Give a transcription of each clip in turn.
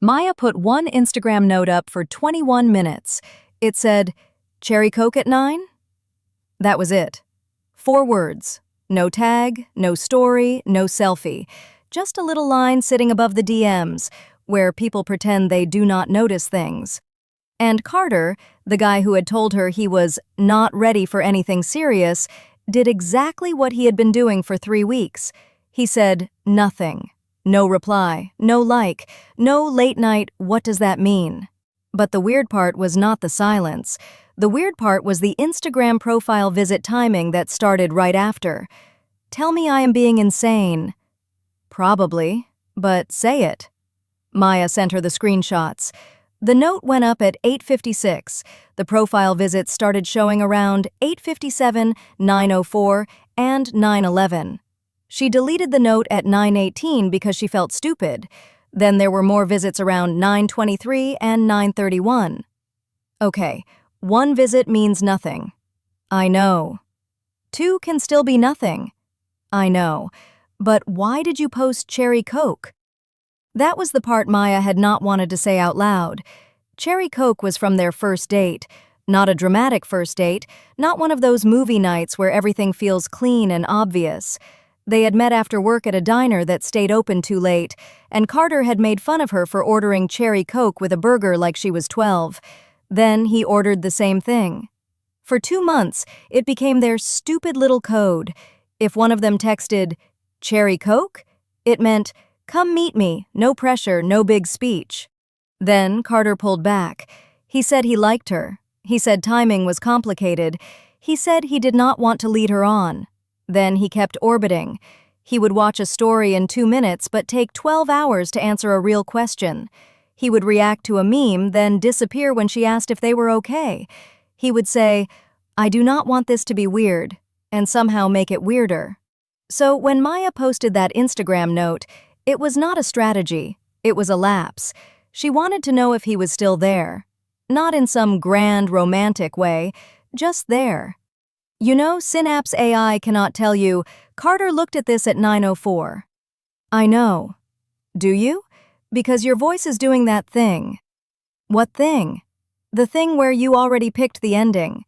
Maya put one Instagram note up for 21 minutes. It said, "Cherry Coke at 9?" That was it. 4 words. No tag, no story, no selfie. Just a little line sitting above the DMs, where people pretend they do not notice things. And Carter, the guy who had told her he was not ready for anything serious, did exactly what he had been doing for 3 weeks. He said nothing. No reply, no like, no late night, "What does that mean?" But the weird part was not the silence. The weird part was the Instagram profile visit timing that started right after. Tell me I am being insane. Probably, but say it. Maya sent her the screenshots. The note went up at 8:56. The profile visits started showing around 8:57, 9:04, and 9:11. She deleted the note at 9:18 because she felt stupid. Then there were more visits around 9:23 and 9:31. Okay, 1 visit means nothing. I know. 2 can still be nothing. I know. But why did you post Cherry Coke? That was the part Maya had not wanted to say out loud. Cherry Coke was from their first date. Not a dramatic first date, not one of those movie nights where everything feels clean and obvious. They had met after work at a diner that stayed open too late, and Carter had made fun of her for ordering Cherry Coke with a burger like she was 12. Then he ordered the same thing. For 2 months, it became their stupid little code. If one of them texted, "Cherry Coke?" it meant, "Come meet me, no pressure, no big speech." Then Carter pulled back. He said he liked her. He said timing was complicated. He said he did not want to lead her on. Then he kept orbiting. He would watch a story in 2 minutes but take 12 hours to answer a real question. He would react to a meme, then disappear when she asked if they were okay. He would say, "I do not want this to be weird," and somehow make it weirder. So when Maya posted that Instagram note, it was not a strategy, it was a lapse. She wanted to know if he was still there. Not in some grand romantic way, just there. You know, Synapse AI cannot tell you, "Carter looked at this at 9:04. I know. Do you? Because your voice is doing that thing. What thing? The thing where you already picked the ending.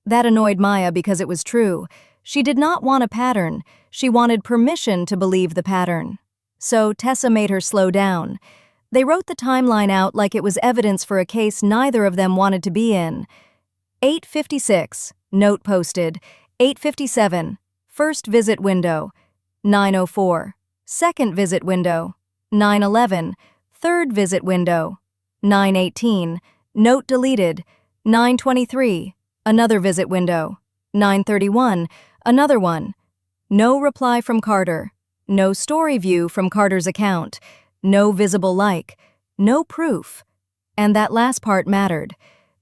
That annoyed Maya because it was true. She did not want a pattern. She wanted permission to believe the pattern. So Tessa made her slow down. They wrote the timeline out like it was evidence for a case neither of them wanted to be in. 8:56, note posted. 8:57, first visit window. 9:04, second visit window. 9:11, third visit window. 9:18, note deleted. 9:23, another visit window. 9:31, another one. No reply from Carter. No story view from Carter's account. No visible like. No proof. And that last part mattered.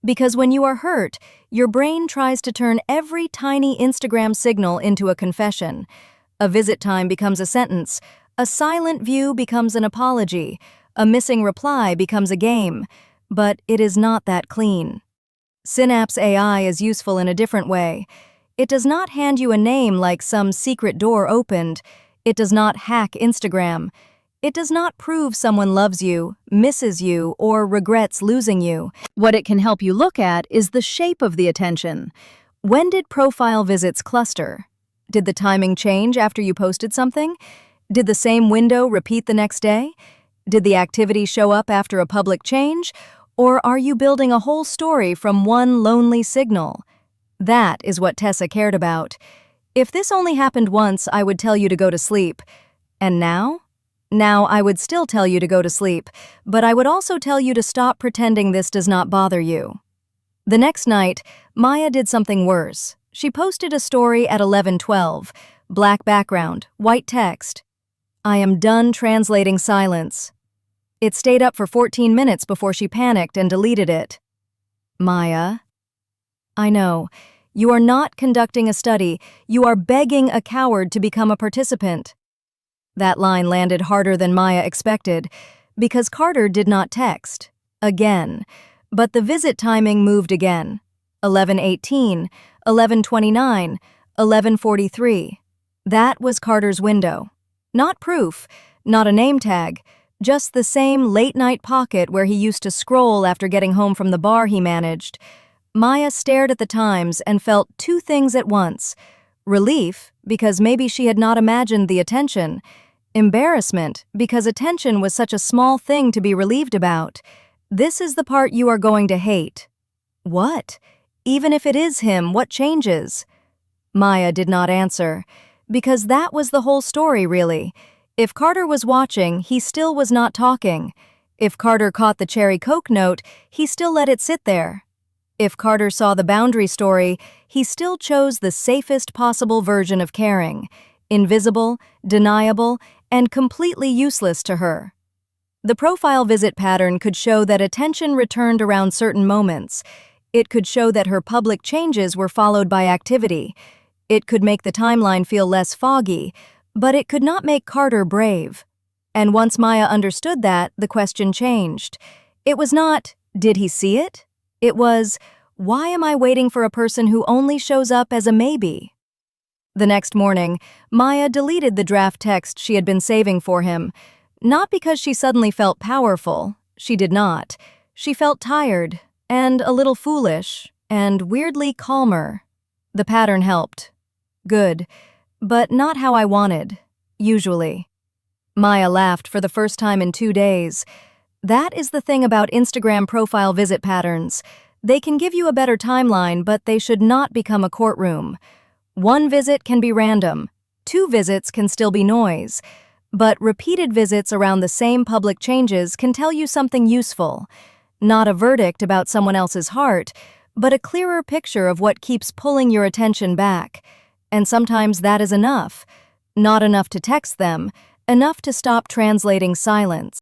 Because when you are hurt, your brain tries to turn every tiny Instagram signal into a confession. A visit time becomes a sentence. A silent view becomes an apology. A missing reply becomes a game. But it is not that clean. Synapse AI is useful in a different way. It does not hand you a name like some secret door opened. It does not hack Instagram. It does not prove someone loves you, misses you, or regrets losing you. What it can help you look at is the shape of the attention. When did profile visits cluster? Did the timing change after you posted something? Did the same window repeat the next day? Did the activity show up after a public change? Or are you building a whole story from one lonely signal? That is what Tessa cared about. If this only happened once, I would tell you to go to sleep. And now? Now I would still tell you to go to sleep, but I would also tell you to stop pretending this does not bother you. The next night, Maya did something worse. She posted a story at 11:12, black background, white text. "I am done translating silence." It stayed up for 14 minutes before she panicked and deleted it. Maya. I know. You are not conducting a study. You are begging a coward to become a participant. That line landed harder than Maya expected, because Carter did not text. Again. But the visit timing moved again. 11:18, 11:29, 11:43. That was Carter's window. Not proof, not a name tag, Just the same late-night pocket where he used to scroll after getting home from the bar he managed. Maya stared at the times and felt two things at once. Relief, because maybe she had not imagined the attention. Embarrassment, because attention was such a small thing to be relieved about. This is the part you are going to hate. What? Even if it is him, what changes? Maya did not answer, because that was the whole story, really. If Carter was watching, he still was not talking. If Carter caught the cherry Coke note, he still let it sit there. If Carter saw the boundary story, he still chose the safest possible version of caring, invisible, deniable, and completely useless to her. The profile visit pattern could show that attention returned around certain moments. It could show that her public changes were followed by activity. It could make the timeline feel less foggy, but it could not make Carter brave. And once Maya understood that, the question changed. It was not, did he see it? It was, why am I waiting for a person who only shows up as a maybe? The next morning, Maya deleted the draft text she had been saving for him. Not because she suddenly felt powerful. She did not. She felt tired, and a little foolish, and weirdly calmer. The pattern helped. Good, but not how I wanted, usually. Maya laughed for the first time in 2 days. That is the thing about Instagram profile visit patterns. They can give you a better timeline, but they should not become a courtroom. 1 visit can be random. 2 visits can still be noise. But repeated visits around the same public changes can tell you something useful. Not a verdict about someone else's heart, but a clearer picture of what keeps pulling your attention back. And sometimes that is enough. Not enough to text them, enough to stop translating silence.